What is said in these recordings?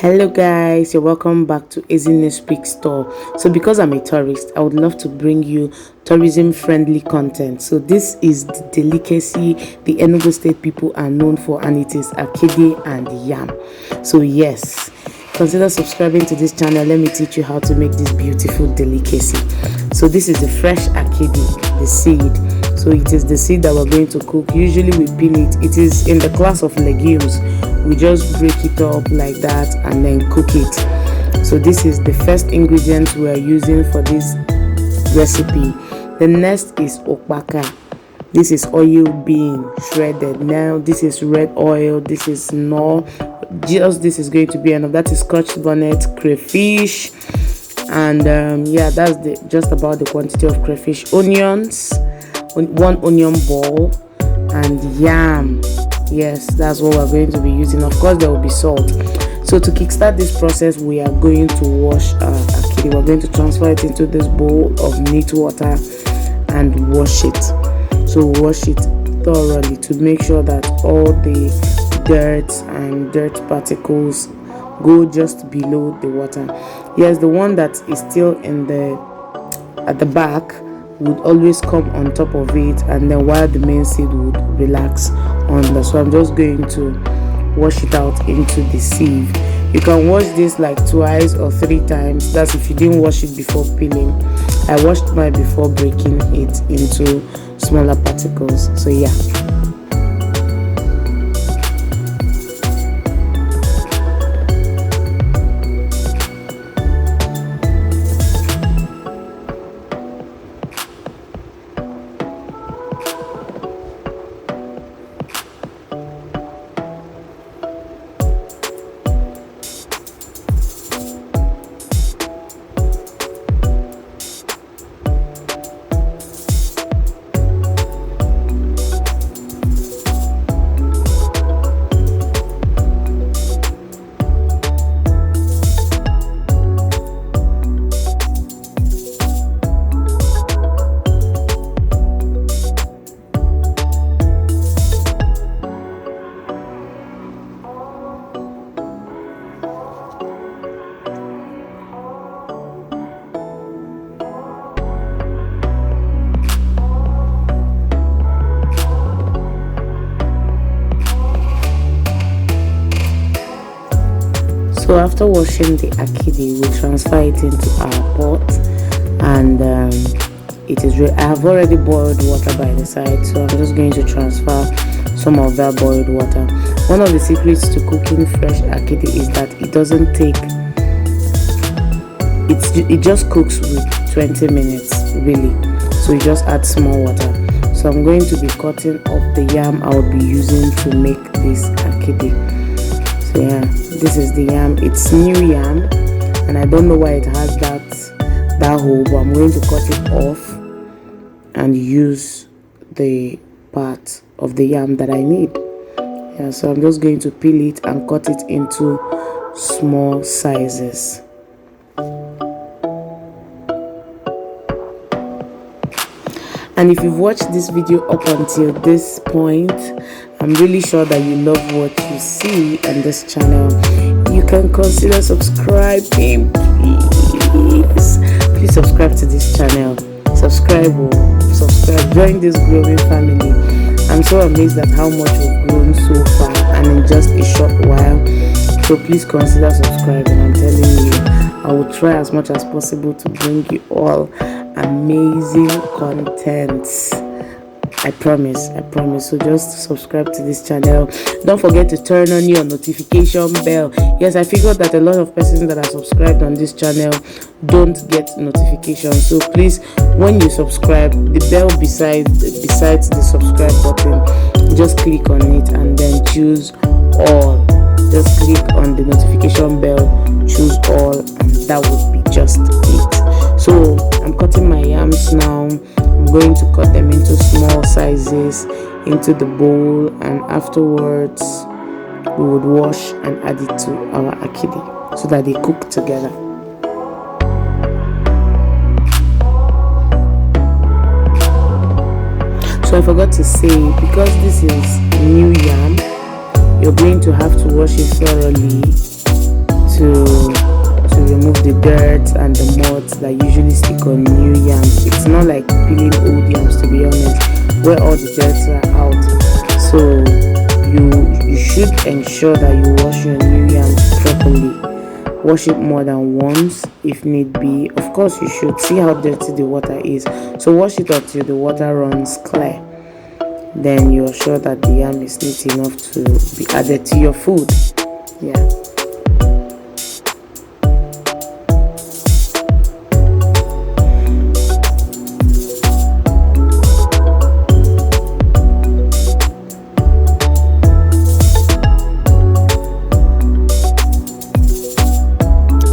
Hello guys, you're welcome back to Ezinne-Speaks store. So because I'm a tourist, I would love to bring you tourism friendly content. So this is the delicacy the Enugu state people are known for, and it is Akidi and YAM. So yes, consider subscribing to this channel. Let me teach you how to make this beautiful delicacy. So this is the fresh Akidi, the seed. So it is the seed that we're going to cook. Usually we peel it. It is in the class of legumes. We just break it up like that and then cook it. So this is the first ingredient we are using for this recipe. The next is Ukpaka. This is oil bean shredded. Now this is red oil. This is knor. Just this is going to be enough. That is scotch bonnet, crayfish, and yeah, that's just about the quantity of crayfish. Onions, one onion ball, and yam. Yes, that's what we're going to be using. Of course, there will be salt. So to kickstart this process, we are going to wash our akidi. We're going to transfer it into this bowl of neat water and wash it. So wash it thoroughly to make sure that all the dirt and dirt particles go just below the water. Yes, the one that is still at the back would always come on top of it, and then while the main seed would relax under. So I'm just going to wash it out into the sieve. You can wash this like twice or 3 times. That's if you didn't wash it before peeling. I washed mine before breaking it into smaller particles. So yeah. So after washing the akidi, we transfer it into our pot, and it is I have already boiled water by the side, so I'm just going to transfer some of that boiled water. One of the secrets to cooking fresh akidi is that it doesn't take, it just cooks with 20 minutes really. So you just add small water. So I'm going to be cutting up the yam I will be using to make this akidi. So yeah, this is the yam. It's new yam, and I don't know why it has that hole, but I'm going to cut it off and use the part of the yam that I need. Yeah, so I'm just going to peel it and cut it into small sizes. And if you've watched this video up until this point, I'm really sure that you love what you see on this channel. You can consider subscribing, please. Please subscribe to this channel. Subscribe, join this growing family. I'm so amazed at how much we've grown so far and in just a short while. So please consider subscribing. I'm telling you, I will try as much as possible to bring you all amazing content. I promise. So just subscribe to this channel. Don't forget to turn on your notification bell. Yes, I figured that a lot of persons that are subscribed on this channel don't get notifications. So please, when you subscribe, the bell besides the subscribe button, just click on it and then choose all. Just click on the notification bell, choose all, and that would be just it. So I'm cutting my yams now. I'm going to cut them into small sizes into the bowl, and afterwards we would wash and add it to our akidi so that they cook together. So I forgot to say, because this is new yam, you're going to have to wash it thoroughly to dirt and the mud that usually stick on new yams. It's not like peeling old yams, to be honest, where all the dirts are out. So you should ensure that you wash your new yams properly. Wash it more than once if need be. Of course, you should see how dirty the water is. So wash it until the water runs clear. Then you're sure that the yam is neat enough to be added to your food. Yeah.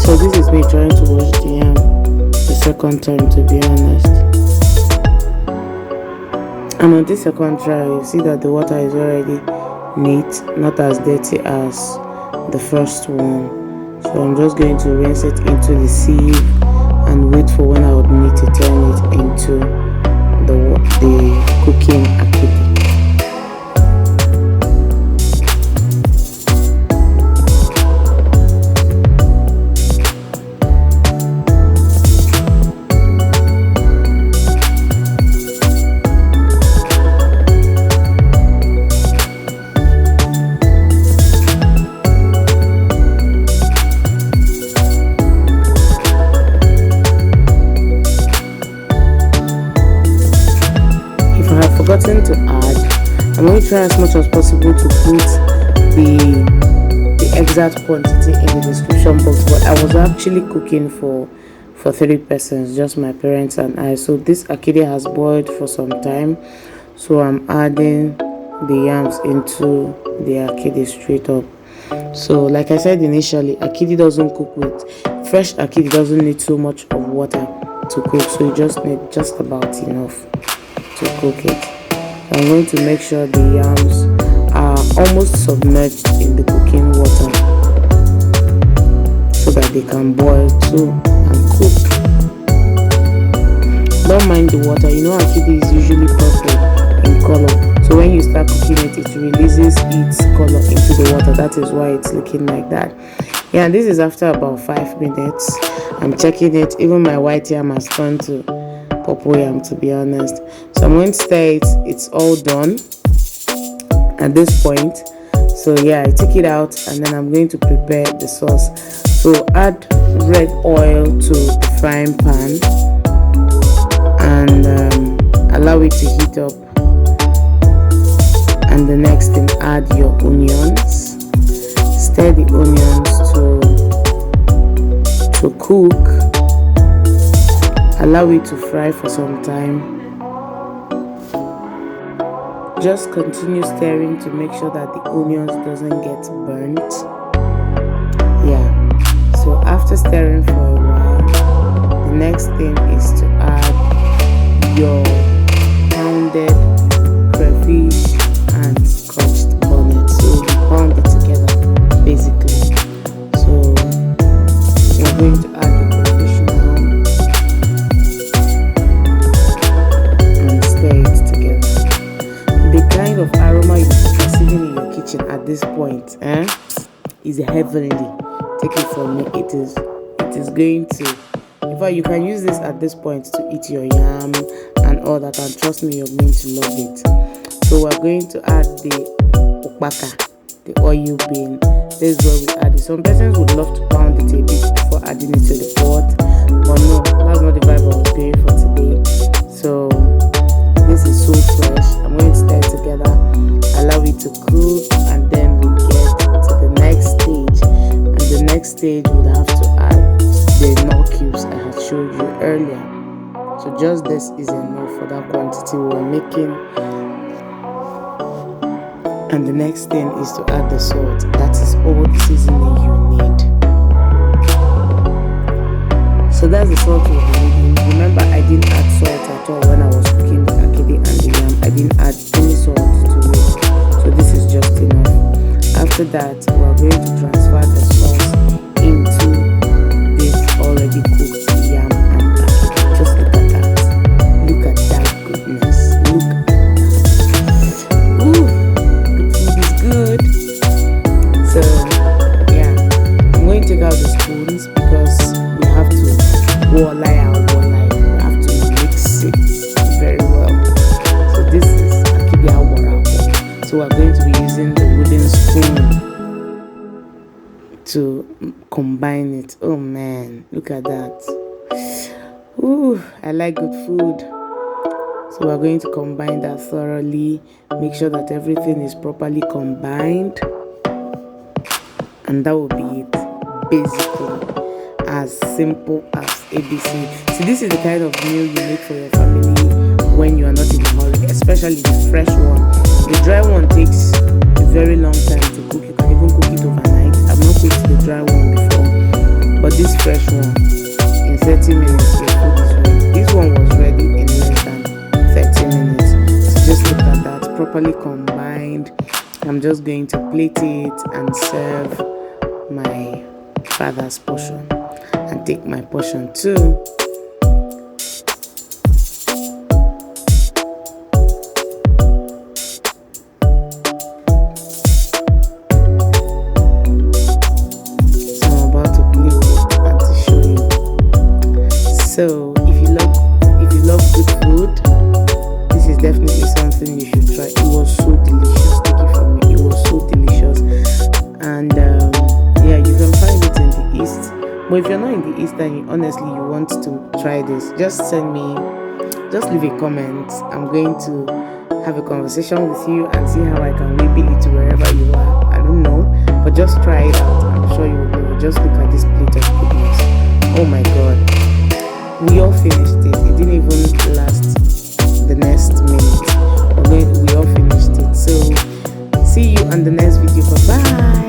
So this is me trying to wash the yam the second time, to be honest. And on this second try, you see that the water is already neat, not as dirty as the first one. So I'm just going to rinse it into the sieve and wait for when I would need to turn it into the cooking akidi. Forgotten to add, I'm going to try as much as possible to put the exact quantity in the description box, but I was actually cooking for 3 persons, just my parents and I. So this akidi has boiled for some time, so I'm adding the yams into the akidi straight up. So like I said initially, akidi doesn't cook with fresh akidi doesn't need so much of water to cook, so you just need just about enough to cook it. I'm going to make sure the yams are almost submerged in the cooking water so that they can boil too and cook. Don't mind the water, you know akidi is usually purple in color, so when you start cooking it, it releases its color into the water. That is why it's looking like that. Yeah, and this is after about 5 minutes. I'm checking it. Even my white yam has turned to purple yam, to be honest. So I'm going to say it's all done at this point. So yeah, I take it out and then I'm going to prepare the sauce. So add red oil to the frying pan and allow it to heat up. And the next thing, add your onions. Stir the onions to cook. Allow it to fry for some time. Just continue stirring to make sure that the onions doesn't get burnt. Yeah. So after stirring for a while, the next thing is to add your pounded crayfish and scotched bonnet. So you pound it together, basically. So we're going to add the crayfish now and stir it together. The kind of aroma you're perceiving in your kitchen at this point is heavenly. Take it from me, it is going to, in fact, you can use this at this point to eat your yam and all that, and trust me, you're going to love it. So we're going to add the Ukpaka, the oil bean. This is where we add it. Some persons would love to pound it a bit before adding it to the pot, but no, that's not the vibe I was going for today. So this is so fresh. I'm going to stir it together, allow it to cook, and then we get to the next stage. And the next stage would have to add the knor cubes I had showed you earlier. So just this is enough for that quantity we were making. And the next thing is to add the salt. That is all the seasoning you need. So that's the salt we'll be needing. Remember, I didn't add salt at all when I was cooking the akidi and the yam. I didn't add any salt to it. So this is just enough. After that, we are going to transfer the sauce into this already cooked yam and akidi. Just look at that. Look at that goodness. Look at that. Ooh, the food is good. So yeah, I'm going to take out the spoons because we have to combine it. Oh man, look at that. Ooh, I like good food. So we're going to combine that thoroughly, make sure that everything is properly combined, and that will be it. Basically, as simple as ABC. See, this is the kind of meal you make for your family when you are not in a hurry, especially the fresh one. The dry one takes a very long time to cook. You can even cook it overnight. I've not cooked the dry one before, but this fresh one, in 30 minutes your food is ready. This one was ready in less than 30 minutes. So just look at that, properly combined. I'm just going to plate it and serve my father's portion and take my portion too. So I'm about to plate it and to show you. So if you love good food, this is definitely something you should try. It was so delicious. Take it from me. It was so delicious. And yeah, you can find it in the east. But if you're not in the east and you want to try this, just leave a comment. I'm going to have a conversation with you and see how I can wheel it to wherever you are. I don't know, but just try it out. I'm sure you will love it. Just look at this plate of goodness. Oh my god, we all finished it. It didn't even last the next minute. We all finished it. So see you on the next video. Bye bye.